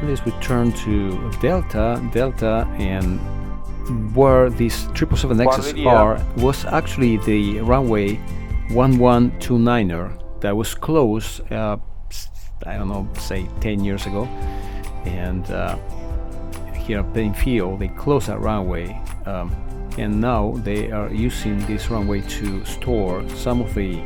Let's return to Delta, and where these 777Xs are was actually the runway 1129er that was closed, I don't know, say 10 years ago. And here at Paine Field, they closed that runway, and now they are using this runway to store some of the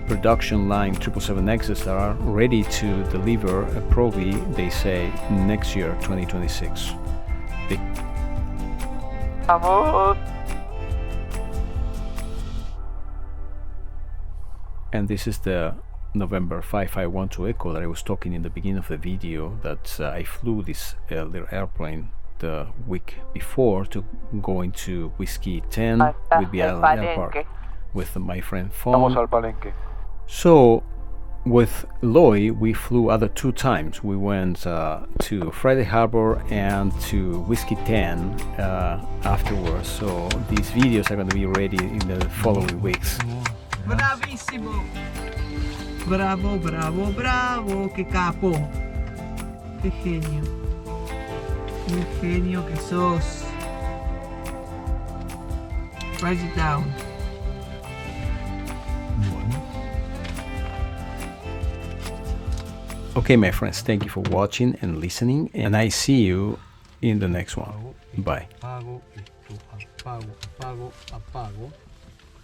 production line 777Xs that are ready to deliver, probably, they say, next year, 2026. And this is the November 5512 Echo that I was talking in the beginning of the video, that I flew this little airplane the week before to go into Whiskey 10 with the Island Airpark with my friend Paine. So with Loy, we flew other 2 times. We went to Friday Harbor and to Whiskey 10 afterwards. So these videos are going to be ready in the following weeks. Bravissimo! Bravo, bravo, bravo, qué capo. Qué genio. Qué genio que sos. Write it down. Okay, my friends, thank you for watching and listening, and I see you in the next one. Bye. Apago, apago, apago.